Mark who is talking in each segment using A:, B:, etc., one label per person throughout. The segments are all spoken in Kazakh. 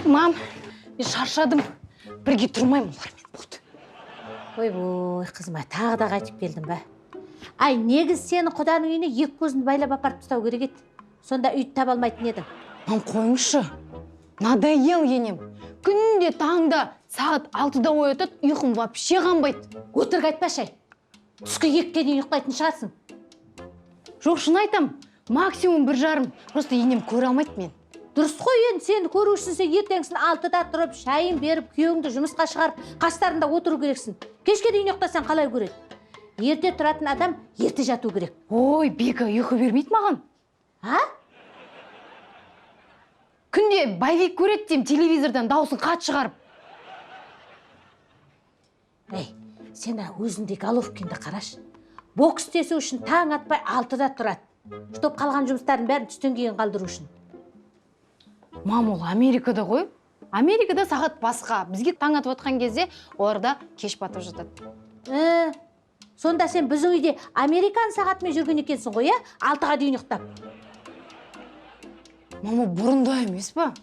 A: Мам, мен шаршадым. Бірге тұрмаймын олармен болды.
B: Ой, қызым, тағы да қайтып келдің ба? Ай, негіз сені құданың үйіне екі көзінді байлап апарып тастау керек еді. Сонда үйді таба алмайтын едің.
A: Мам, қойыңызшы. Надоел енем. Күнде таңда сағат 6-да оятады, ұйқым вообще қанбайды.
B: Өтірік айтпашы, ай. Түскі 2-ге дейін ұйықтайтын шығарсың.
A: Жоқ, шын айтам. Максимум 1,5. Просто енем көре алмайды мен.
B: Дұрыс қой, енді сені көру үшін сен ертеңсін 6-да тұрып, шайын беріп, күйеуіңді жұмысқа шығарып, қастарында отыру керексің. Кешке дейін ұйықтасаң қалай көреді? Ерте тұратын адам ерте жату керек.
A: Ой, Бека, ұйқы бермейді маған.
B: А?
A: Күнде боевик көреді деймін, телевизордан дауысын қат шығарып.
B: Ей, сен өзіңдей головкинді қараш. Бокс тесу үшін таң атпай 6-да тұрады. Штоп қалған жұмыстарын бәрін түстен кейін қалдыру үшін.
A: Мам, ол Америкада ғой. Америкада сағат басқа. Бізге таң атып отқан кезде оларда кеш батып жатады.
B: Сонда сен біздің үйде американ сағатымен жүрген екенсің ғой, 6-ға дейін ұйықтап.
A: Мама, бұрында емес па?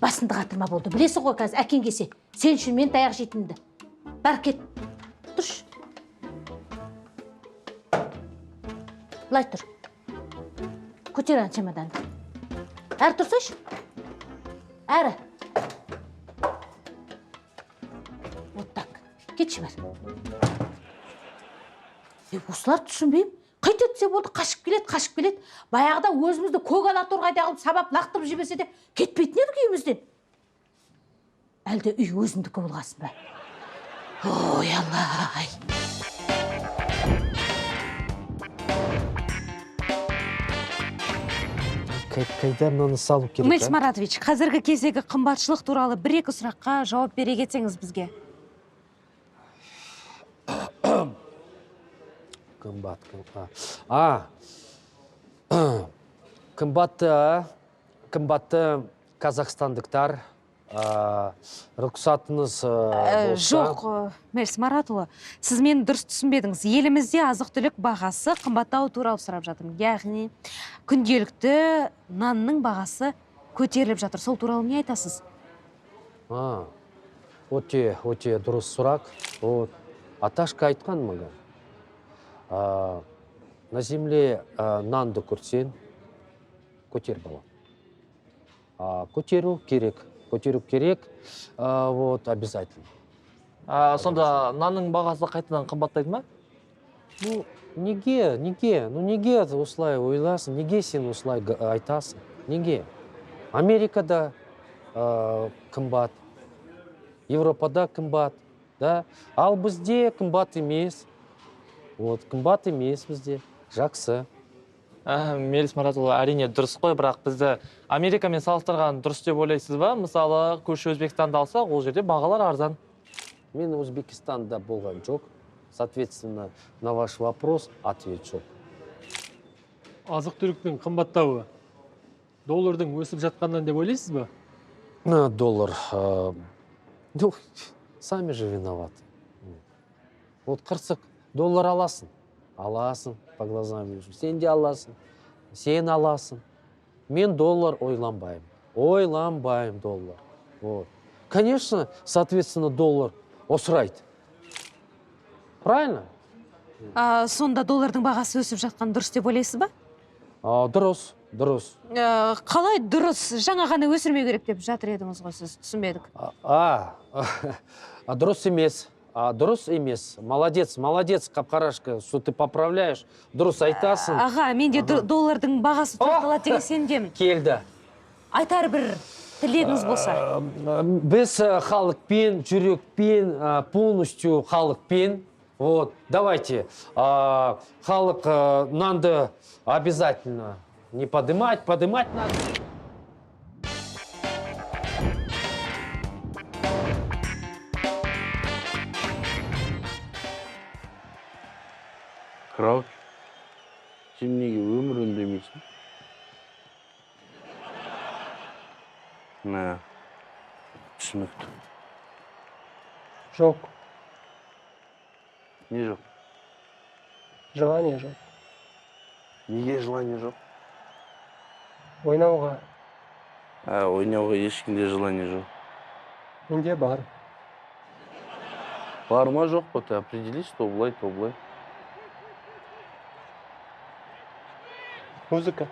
B: Басынды қатырма болды. Білесің ғой, қазір әкең келсе, сен үшін мен таяқ жейтінді. Бар кет. Тұрш. Былай тұр. Көтер ана чемоданды. Әрі тұрсайшы. Әрі. Вот так. Кетші бар. Осылар түсінбеймін. Қайт етсе болды, қашып келеді. Баяғыда өзімізді көк ала торғайда қылып сабап лақтырып жіберсе де кетпейтін едік үйімізден. Әлде үй өзімдікі болғасын ба? Ой, Аллай.
C: Қайда мынаны салу керек?
D: Мэлс Маратович, қазіргі кездегі қымбатшылық туралы 1-2 сұраққа жауап бере кетсеңіз бізге.
C: Қымбатты қазақстандықтар, рұқсатыңыз болса...
D: Жоқ, Мэлс Маратұлы, сіз мені дұрыс түсінбедіңіз. Елімізде азық-түлік бағасы қымбаттау туралы сұрап жатырмын. Яғни, күнделікті нанның бағасы көтеріліп жатыр. Сол туралы не айтасыз?
C: Өте дұрыс сұрақ. Аташка айтқан маған. На земле нанды көрсең, көтер бала. Көтеру керек, обязательно.
E: Сонда нанның бағасы қайтадан қымбаттайды ма?
C: Неге осылай ойласың, неге сен осылай айтасың? Неге? Америкада қымбат, Европада қымбат, да? Ал бізде қымбат емес. Қымбат емес бізде, жақсы.
E: Мелис Маратұлы, әрине дұрыс қой, бірақ бізді Америкамен салыстырған дұрыс деп ойлайсыз ба? Мысалы, көрші Өзбекстанды алсақ, ол жерде бағалар арзан.
C: Мен Өзбекстанда болған жоқ. Соответственно, на ваш вопрос ответ жоқ.
F: Азық-түліктің қымбаттауы доллардың өсіп жатқаннан деп ойлайсыз ба?
C: Доллар, сами же виноваты. Қырсық, доллар аласың, по глазам вижу. Сен де аласың, сен аласың. Мен доллар ойланбайым доллар. Конечно, соответственно, доллар осырайды. Правильно?
D: Сонда доллардың бағасы өсіп жатқан дұрыс деп ойлайсыз ба?
C: Дұрыс.
D: Қалай дұрыс? Жаңа ғана өсірмеу керек деп жатыр едіңіз ғой, сіз түсінбедік.
C: Дұрыс емес. Молодец, Қапқарашка, что ты поправляешь. Дұрыс айтасың.
D: Аға, менде доллардың бағасы тұрақталады деген сендемін.
C: Келді.
D: Айтар бір тілегіңіз болса.
C: Біз халықпен, жүрекпен, полностью халықпен. Давайте. Халық нанды обязательно не подымать надо.
G: Крауч, сен неге өмір үндемейсің? Түсінікті.
F: Жоқ.
G: Не жоқ?
F: Желание жоқ.
G: Неге желание жоқ?
F: Ойнауға
G: Ойнауға ешкімде желание жоқ.
F: Менде бар.
G: Бар ма жоқ па? Ты определи, что былай, то былай.
F: Музыка.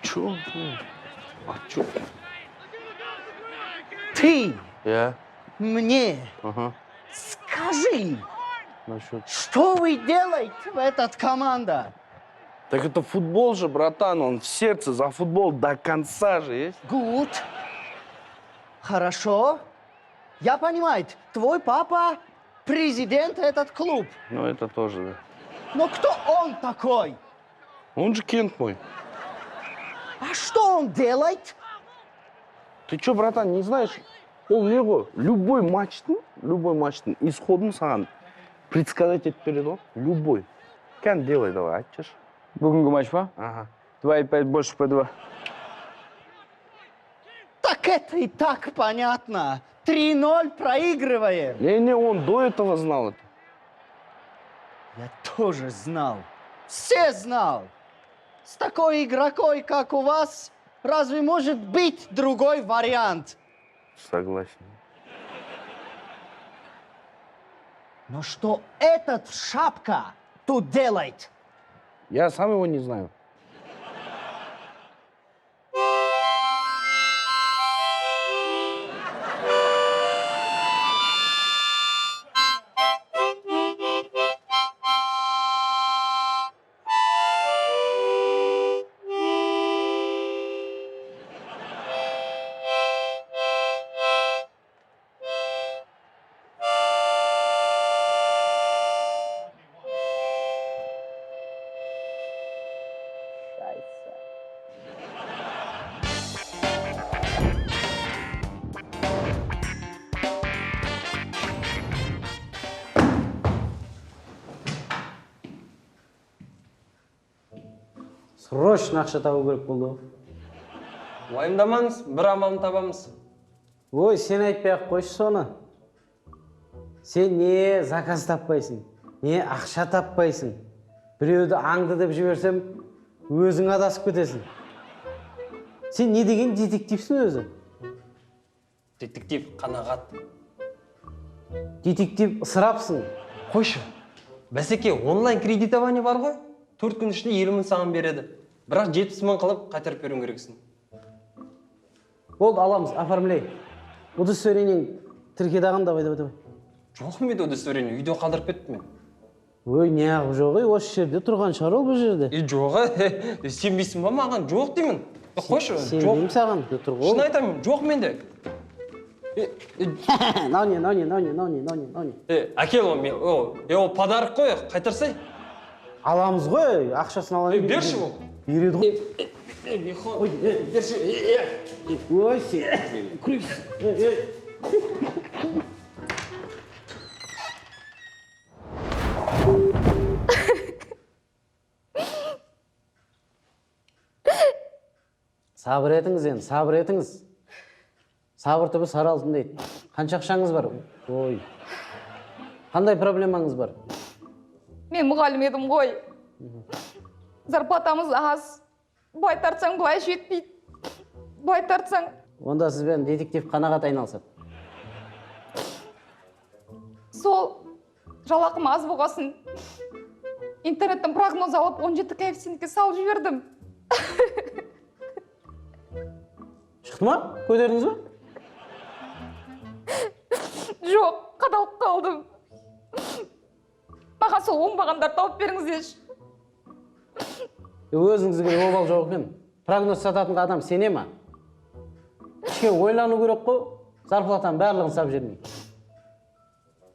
G: Чё? А чё?
H: Ты
G: Я?
H: мне
G: Ага.
H: скажи,
G: Насчет.
H: что вы делаете в этот команда?
G: Так это футбол же, братан, он в сердце, за футбол до конца же есть.
H: Good. Хорошо. Я понимаю, твой папа президент этот клуб.
G: Ну, это тоже, да.
H: Но кто он такой?
G: Он же Кент мой.
H: А что он делает?
G: Ты чё, братан, не знаешь? Ол не ғой? Любой матчтың исходын саған предсказать етіп береді ғой. Любой. Кән делай, давай, айтшы.
I: Бүгінгі матч па?
G: Ага.
I: 2,5 больше по 2.
H: Так это и так понятно. 3-0 проигрываем.
G: Не, он до этого знал это.
H: Я тоже знал. Все знал. С такой игрокой, как у вас, разве может быть другой вариант?
G: Согласен.
H: Но что этот шапка тут делает?
G: Я сам его не знаю.
C: Срочно ақша табу керек болды.
J: Уайымдамаңыз, бір амалын табамыз.
C: Ой, сен айтпай-ақ қойшы соны. Сен не заказ таппайсың, не ақша таппайсың. Біреуді аңды деп жіберсем, өзің адасып кетесің. Сен не деген детективсің өзі?
J: Детектив қанағат.
C: Детектив ысырапсың.
J: Қойшы, бәсеке онлайн кредитование бар ғой? 4 күн ішінде 50 мың саған береді. Бірақ 70 мың қылып қайтарып беруің керексің.
C: Болды, аламыз, оформляй. Удостоверениең тіркедағын давай.
J: Жоқ менде удостоверение, үйде қалдырып кеттім мен.
C: Ой, неғып жоқ, осы жерде тұрған шығар ол бұл жерде.
J: Жоқ, сенбейсің ба маған? Жоқ деймін. Қойшы, жоқ.
C: Сенбеймін саған, тұр ғой.
J: Шын айтамын, жоқ менде.
C: Науни.
J: Әкел ол подарок қой, қайтарсай.
C: Аламыз ғой, ақшасын аламыз.
J: Берші ол.
C: Береді ғой.
J: Ой, берші.
C: Ой, сен, күрейсің. Сабыр етіңіз енді, сабыр етіңіз. Сабыр түбі сары алтын дейді. Қанша ақшаңыз бар? Ой. Қандай проблемаңыз бар?
A: Мен мұғалім едім ғой. Зарплатамыз аз. Былай тартсаң былай жетпейді. Былай тартсаң.
C: Онда сізбен детектив қанағат айналысады.
A: Сол жалақым аз болғасын. Интернеттен прогноз алып 17 коэффициентке салып жібердім.
C: Шықты ма? Көтердіңіз ба?
A: Жоқ, қадалып қалдым. Маған сол оңбағандар тауып беріңіздерші.
C: Өзіңізге обал жоқ екен. Прогноз сататын адам сене ма? Кішкене ойлану керек қой. Зарплатаның барлығын сап жермей.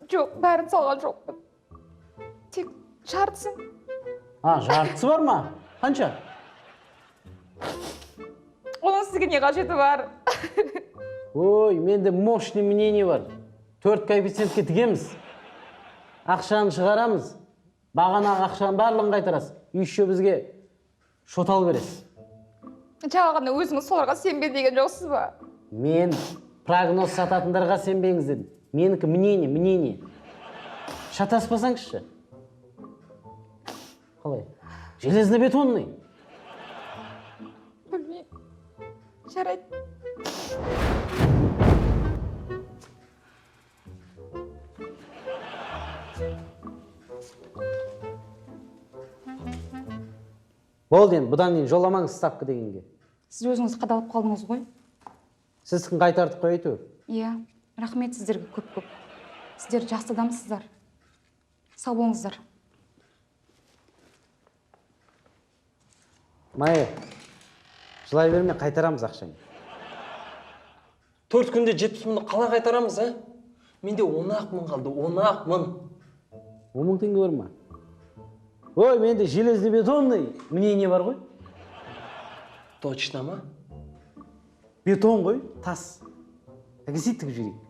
A: Жоқ, бәрін салған жоқпын. Тек жартысын.
C: Жартысы бар ма? Қанша?
A: Оның сізге не қажеті бар?
C: Ой, менде мощный мнение бар. 4 коэффициентке тігеміз. Ақшаны шығарамыз. Бағанағы ақшаның барлығын қайтарасыз. Еще бізге шотал бересіз.
A: Жаңағында өзіңіз соларға сенбе деген жоқсыз ба?
C: Мен прогноз сататындарға сенбеңіз дедім. Менікі мнение. Шатаспасаңызшы. Қалай? Железно-бетонный.
A: жарайды.
C: Болды енді, бұдан кейін жоламаңыз ставка дегенге.
A: Сіз өзіңіз қадалып қалдыңыз ғой?
C: Сіздікін қайтардық қой әйтеуір.
A: Иә, рахмет сіздерге көп-көп. Сіздер жақсы адамсыздар. Сау болыңыздар.
C: Майя, жылай берме, қайтарамыз ақшаны.
J: 4 күнде 70 мыңды қалай қайтарамыз, а? Менде 10-ақ мың қалды, 10-ақ мың.
C: 10 мың теңге бар ма? Ой, менде железный бетонный мнение бар ғой.
J: Точно ма?
C: Бетон ғой, тас. Әкесейттік жүрейік.